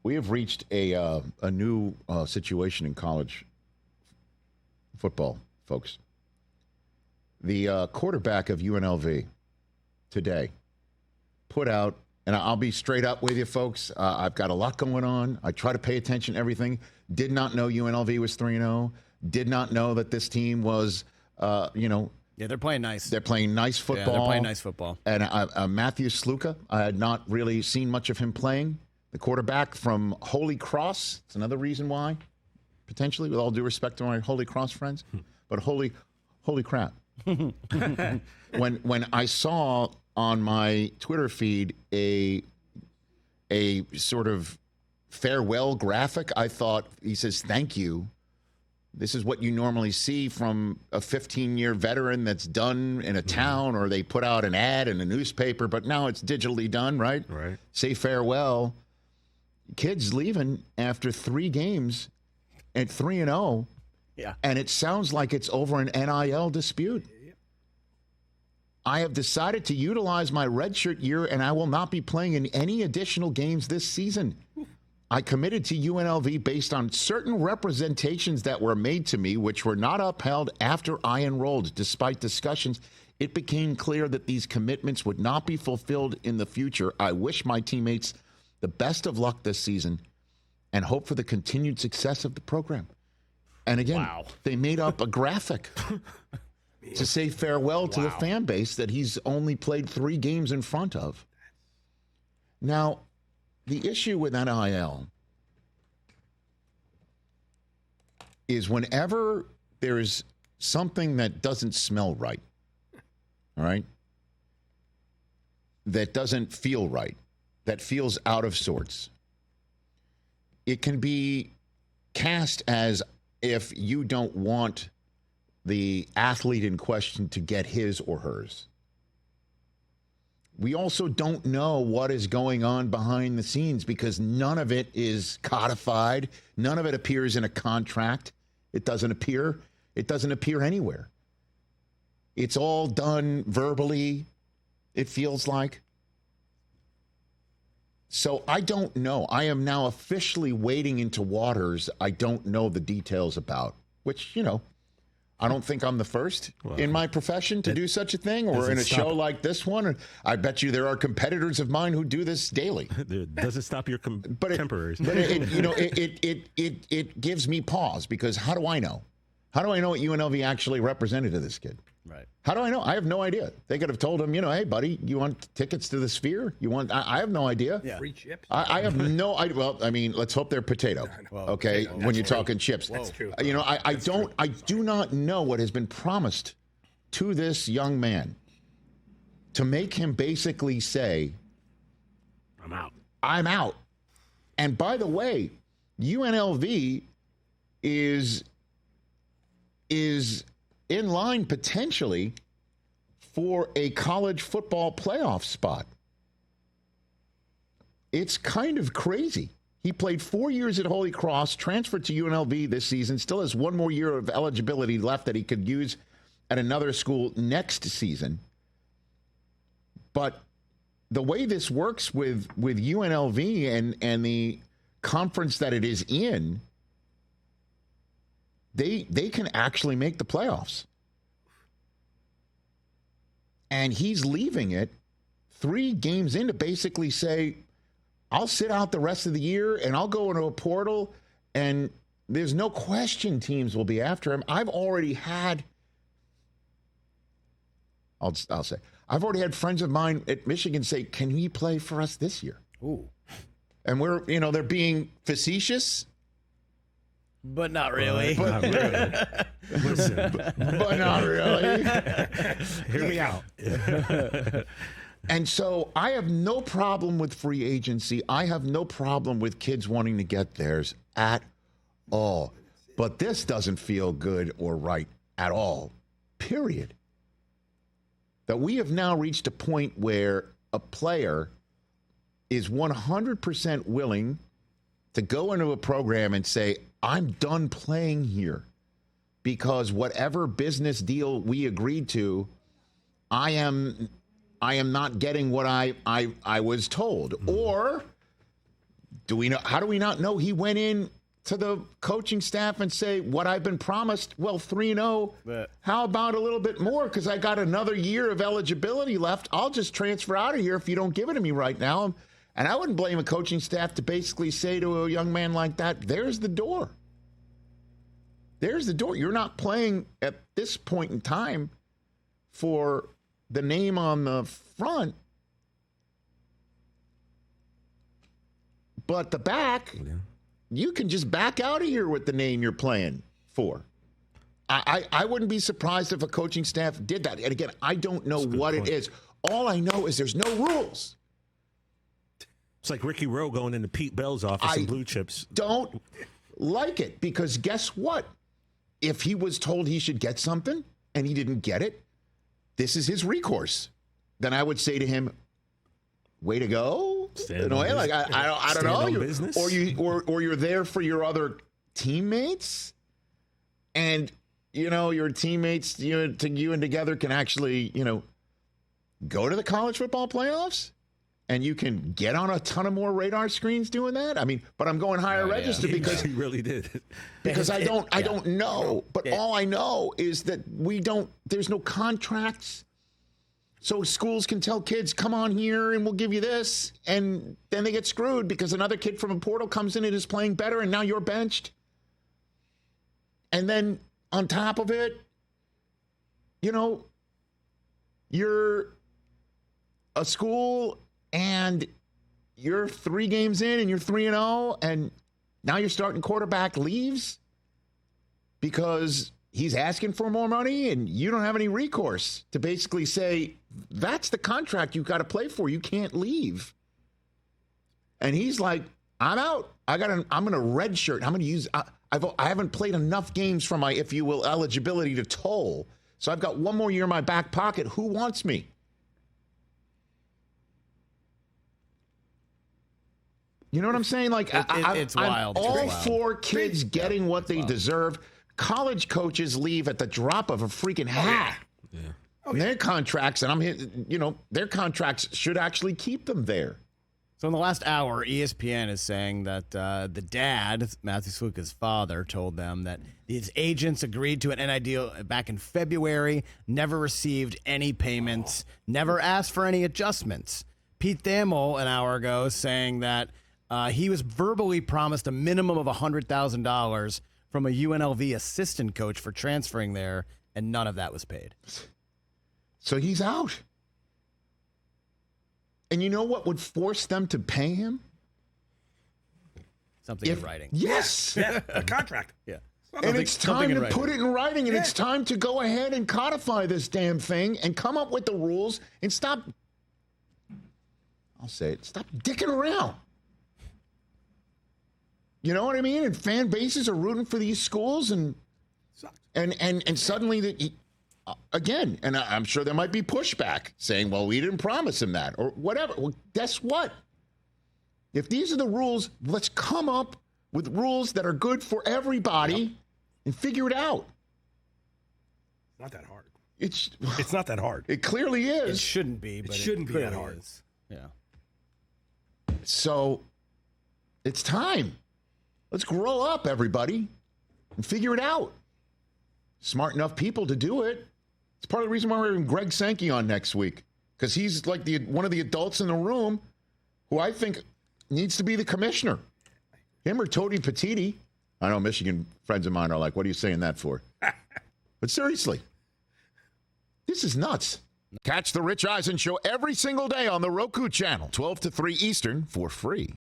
We have reached a new situation in college football, folks. The quarterback of UNLV today put out, and I'll be straight up with you, folks. I've got a lot going on. I try to pay attention to everything. Did not know UNLV was 3-0. Did not know that this team was, Yeah, they're playing nice. They're playing nice football. Yeah, they're playing nice football. And Matthew Sluka, I had not really seen much of him playing. The quarterback from Holy Cross. It's another reason why, potentially, with all due respect to my Holy Cross friends. But holy crap. when I saw on my Twitter feed a sort of farewell graphic, I thought, he says, thank you. This is what you normally see from a 15-year veteran that's done in a town, or they put out an ad in a newspaper, but now it's digitally done, right? Right. Say farewell. Kid's leaving after 3 games at 3-0. Yeah. And it sounds like it's over an NIL dispute. I have decided to utilize my redshirt year, and I will not be playing in any additional games this season. I committed to UNLV based on certain representations that were made to me, which were not upheld after I enrolled. Despite discussions, it became clear that these commitments would not be fulfilled in the future. I wish my teammates the best of luck this season and hope for the continued success of the program. And again, They made up a graphic to say farewell to the fan base that he's only played 3 games in front of. Now, the issue with NIL is whenever there's something that doesn't smell right, all right, that doesn't feel right, that feels out of sorts, it can be cast as if you don't want the athlete in question to get his or hers. We also don't know what is going on behind the scenes because none of it is codified. None of it appears in a contract. It doesn't appear. It doesn't appear anywhere. It's all done verbally, it feels like. So I don't know. I am now officially wading into waters I don't know the details about, which, I don't think I'm the first in my profession to do such a thing, or in a show like this one. I bet you there are competitors of mine who do this daily. It doesn't stop your contemporaries. But it gives me pause, because how do I know? How do I know what UNLV actually represented to this kid? Right. How do I know? I have no idea. They could have told him, hey, buddy, you want tickets to the Sphere? I have no idea. Yeah. Free chips. I have no idea. Well, I mean, let's hope they're potato. Okay, when you're talking chips. That's true. I do not know what has been promised to this young man to make him basically say, I'm out. I'm out. And by the way, UNLV is in line potentially for a college football playoff spot. It's kind of crazy. He played 4 years at Holy Cross, transferred to UNLV this season, still has 1 more year of eligibility left that he could use at another school next season. But the way this works with UNLV and the conference that it is in, they can actually make the playoffs. And he's leaving it 3 games in to basically say, I'll sit out the rest of the year and I'll go into a portal, and there's no question teams will be after him. I've already had friends of mine at Michigan say, can he play for us this year? Ooh. And we're, they're being facetious. But not really. Not really. Listen. But not really. Hear me out. And so I have no problem with free agency. I have no problem with kids wanting to get theirs at all. But this doesn't feel good or right at all, period. That we have now reached a point where a player is 100% willing to go into a program and say, I'm done playing here because whatever business deal we agreed to, I am not getting what I was told. Or How do we not know he went in to the coaching staff and say, what I've been promised, well, 3-0, how about a little bit more? Because I got another year of eligibility left. I'll just transfer out of here if you don't give it to me right now. And I wouldn't blame a coaching staff to basically say to a young man like that, there's the door. There's the door. You're not playing at this point in time for the name on the front. But the back, you can just back out of here with the name you're playing for. I wouldn't be surprised if a coaching staff did that. And again, I don't know what it is. All I know is there's no rules. It's like Ricky Rowe going into Pete Bell's office and Blue Chips. Don't like it because guess what? If he was told he should get something and he didn't get it, this is his recourse. Then I would say to him, way to go. In a way, like I don't know, or you're there for your other teammates, and your teammates you and together can actually go to the college football playoffs, and you can get on a ton of more radar screens doing that. I mean, but I'm going higher register because he really did. Because I don't know, but all I know is that there's no contracts. So schools can tell kids, come on here and we'll give you this. And then they get screwed because another kid from a portal comes in and is playing better and now you're benched. And then on top of it, you're a school and you're 3 games in and you're 3-0 and now your starting quarterback leaves because he's asking for more money and you don't have any recourse to basically say, that's the contract you've got to play for. You can't leave. And he's like, I'm out. I'm going to redshirt. I'm going to use, I haven't played enough games for my, if you will, eligibility to toll. So I've got one more year in my back pocket. Who wants me? You know what I'm saying? Like, it's wild. I'm all for kids getting what they deserve. College coaches leave at the drop of a freaking hat. Yeah. Their contracts, and their contracts should actually keep them there. So in the last hour, ESPN is saying that the dad, Matthew Sluka's father, told them that his agents agreed to an NIL deal back in February, never received any payments, never asked for any adjustments. Pete Thamel, an hour ago, saying that he was verbally promised a minimum of $100,000 from a UNLV assistant coach for transferring there, and none of that was paid. So he's out. And you know what would force them to pay him? Something in writing. Yes. Yeah, a contract. Yeah. And it's time to put it in writing, and it's time to go ahead and codify this damn thing and come up with the rules and stop, I'll say it, stop dicking around. You know what I mean? And fan bases are rooting for these schools, and suddenly, again, and I'm sure there might be pushback saying, well, we didn't promise him that, or whatever. Well, guess what? If these are the rules, let's come up with rules that are good for everybody and figure it out. Not that hard. It's not that hard. It clearly is. It shouldn't be, but it shouldn't be that hard. Is. Yeah. So it's time. Let's grow up, everybody, and figure it out. Smart enough people to do it. It's part of the reason why we're having Greg Sankey on next week, because he's like one of the adults in the room who I think needs to be the commissioner. Him or Tony Petitti. I know Michigan friends of mine are like, what are you saying that for? But seriously, this is nuts. Catch the Rich Eisen Show every single day on the Roku Channel, 12 to 3 Eastern, for free.